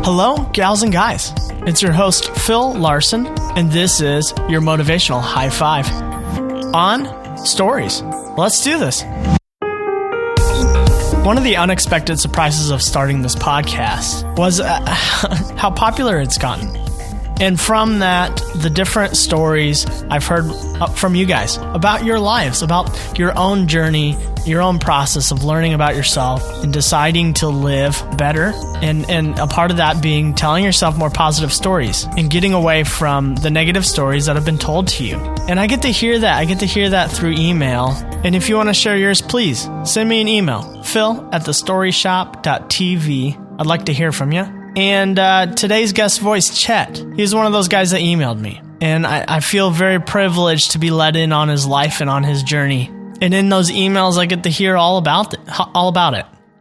Hello, gals and guys. It's your host, Phil Larson, and this is your motivational high five on stories. Let's do this. One of the unexpected surprises of starting this podcast was how popular it's gotten. And from that, the different stories I've heard from you guys about your lives, about your own journey, your own process of learning about yourself and deciding to live better. And a part of that being telling yourself more positive stories and getting away from the negative stories that have been told to you. And I get to hear that. I get to hear that through email. And if you want to share yours, please send me an email, phil@thestoryshop.tv. I'd like to hear from you. And today's guest voice, Chet, he's one of those guys that emailed me. And I feel very privileged to be let in on his life and on his journey. And in those emails, I get to hear all about it.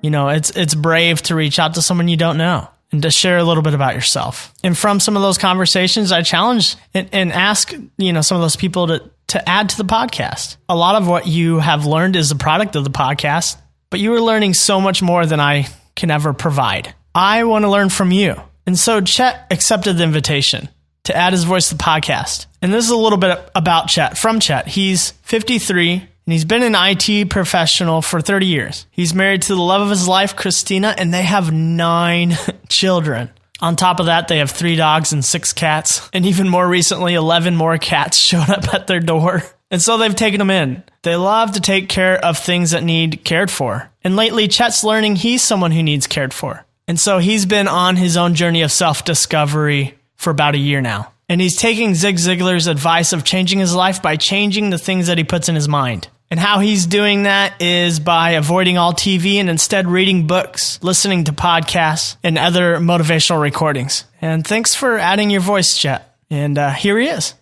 You know, it's brave to reach out to someone you don't know and to share a little bit about yourself. And from some of those conversations, I challenge and ask, some of those people to add to the podcast. A lot of what you have learned is the product of the podcast, but you are learning so much more than I can ever provide. I want to learn from you. And so Chet accepted the invitation to add his voice to the podcast. And this is a little bit about Chet, from Chet. He's 53 and he's been an IT professional for 30 years. He's married to the love of his life, Christina, and they have 9 children. On top of that, they have 3 dogs and 6 cats. And even more recently, 11 more cats showed up at their door. And so they've taken them in. They love to take care of things that need cared for. And lately, Chet's learning he's someone who needs cared for. And so he's been on his own journey of self-discovery for about a year now. And he's taking Zig Ziglar's advice of changing his life by changing the things that he puts in his mind. And how he's doing that is by avoiding all TV and instead reading books, listening to podcasts, and other motivational recordings. And thanks for adding your voice, Chet. And here he is.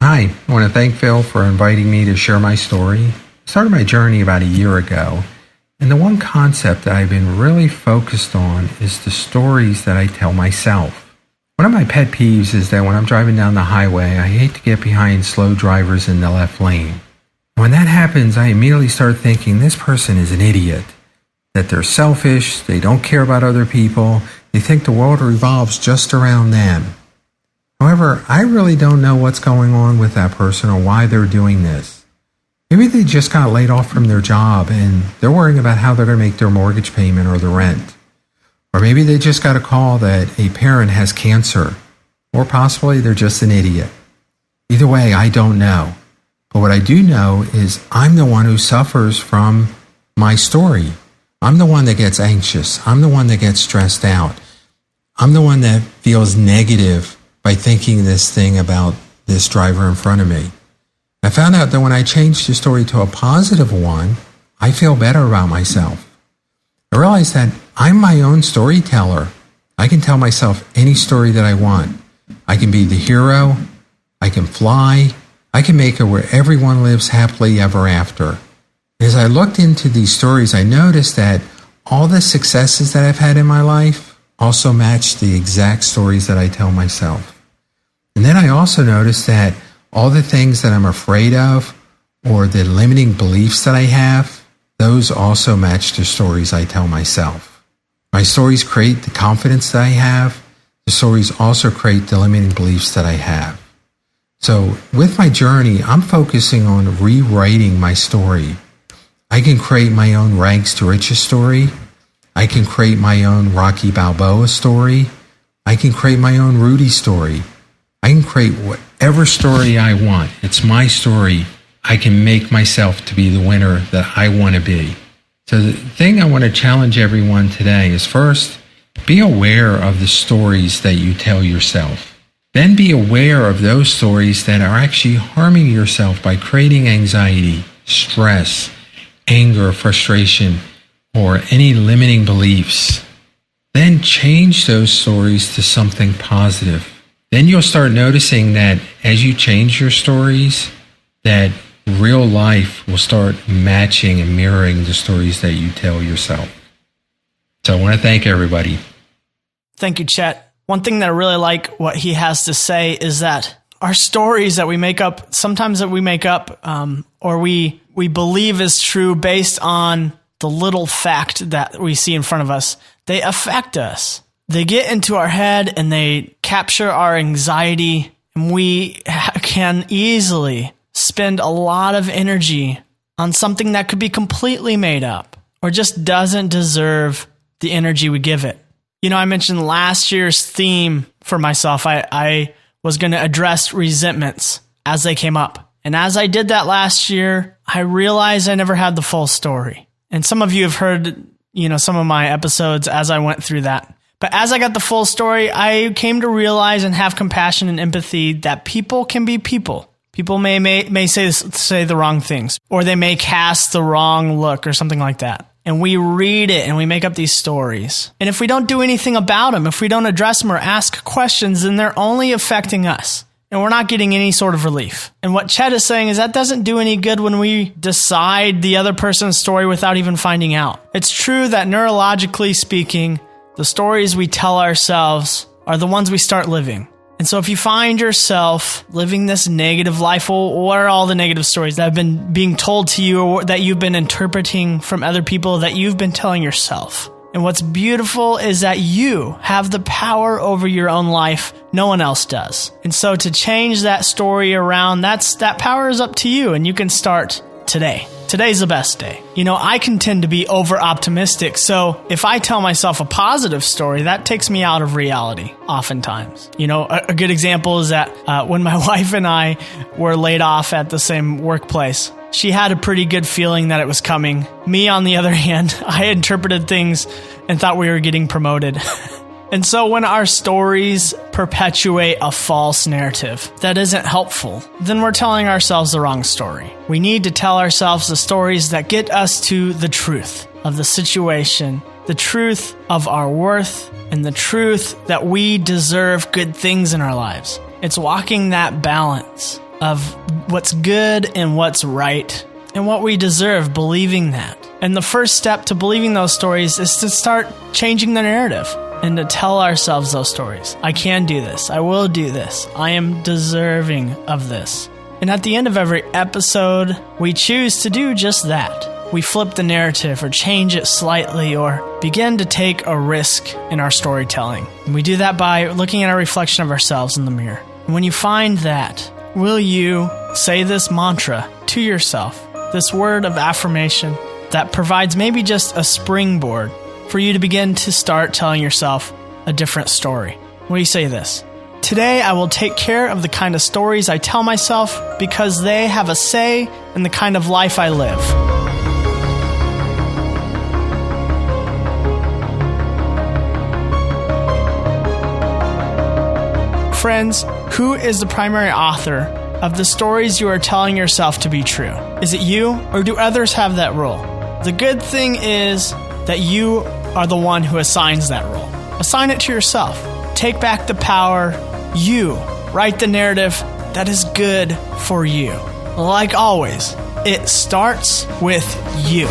Hi, I want to thank Phil for inviting me to share my story. I started my journey about a year ago. And the one concept that I've been really focused on is the stories that I tell myself. One of my pet peeves is that when I'm driving down the highway, I hate to get behind slow drivers in the left lane. When that happens, I immediately start thinking this person is an idiot, that they're selfish, they don't care about other people, they think the world revolves just around them. However, I really don't know what's going on with that person or why they're doing this. Maybe they just got laid off from their job and they're worrying about how they're going to make their mortgage payment or the rent. Or maybe they just got a call that a parent has cancer. Or possibly they're just an idiot. Either way, I don't know. But what I do know is I'm the one who suffers from my story. I'm the one that gets anxious. I'm the one that gets stressed out. I'm the one that feels negative by thinking this thing about this driver in front of me. I found out that when I changed the story to a positive one, I feel better about myself. I realized that I'm my own storyteller. I can tell myself any story that I want. I can be the hero. I can fly. I can make it where everyone lives happily ever after. As I looked into these stories, I noticed that all the successes that I've had in my life also match the exact stories that I tell myself. And then I also noticed that all the things that I'm afraid of or the limiting beliefs that I have, those also match the stories I tell myself. My stories create the confidence that I have. The stories also create the limiting beliefs that I have. So with my journey, I'm focusing on rewriting my story. I can create my own rags to riches story. I can create my own Rocky Balboa story. I can create my own Rudy story. I can create whatever story I want. It's my story. I can make myself to be the winner that I want to be. So the thing I want to challenge everyone today is first, be aware of the stories that you tell yourself. Then be aware of those stories that are actually harming yourself by creating anxiety, stress, anger, frustration, or any limiting beliefs. Then change those stories to something positive. Then you'll start noticing that as you change your stories, that real life will start matching and mirroring the stories that you tell yourself. So I want to thank everybody. Thank you, Chet. One thing that I really like what he has to say is that our stories that we make up, sometimes that we make up or we believe is true based on the little fact that we see in front of us, they affect us. They get into our head and they capture our anxiety, and we can easily spend a lot of energy on something that could be completely made up or just doesn't deserve the energy we give it. I mentioned last year's theme for myself. I was going to address resentments as they came up. And as I did that last year, I realized I never had the full story. And some of you have heard, some of my episodes as I went through that. But as I got the full story, I came to realize and have compassion and empathy that people can be people. People may say the wrong things, or they may cast the wrong look or something like that. And we read it and we make up these stories. And if we don't do anything about them, if we don't address them or ask questions, then they're only affecting us. And we're not getting any sort of relief. And what Chet is saying is that doesn't do any good when we decide the other person's story without even finding out. It's true that neurologically speaking, the stories we tell ourselves are the ones we start living. And so if you find yourself living this negative life, what are all the negative stories that have been being told to you or that you've been interpreting from other people that you've been telling yourself? And what's beautiful is that you have the power over your own life. No one else does. And so to change that story around, that power is up to you, and you can start today. Today's the best day. I can tend to be over-optimistic, so if I tell myself a positive story, that takes me out of reality oftentimes. A good example is that when my wife and I were laid off at the same workplace, she had a pretty good feeling that it was coming. Me, on the other hand, I interpreted things and thought we were getting promoted. And so when our stories perpetuate a false narrative that isn't helpful, then we're telling ourselves the wrong story. We need to tell ourselves the stories that get us to the truth of the situation, the truth of our worth, and the truth that we deserve good things in our lives. It's walking that balance of what's good and what's right and what we deserve, believing that. And the first step to believing those stories is to start changing the narrative and to tell ourselves those stories. I can do this. I will do this. I am deserving of this. And at the end of every episode, we choose to do just that. We flip the narrative or change it slightly or begin to take a risk in our storytelling. And we do that by looking at a reflection of ourselves in the mirror. And when you find that, will you say this mantra to yourself, this word of affirmation that provides maybe just a springboard for you to begin to start telling yourself a different story? What do you say this? Today, I will take care of the kind of stories I tell myself because they have a say in the kind of life I live. Friends, who is the primary author of the stories you are telling yourself to be true? Is it you, or do others have that role? The good thing is that you are the one who assigns that role. Assign it to yourself. Take back the power. You write the narrative that is good for you. Like always, it starts with you.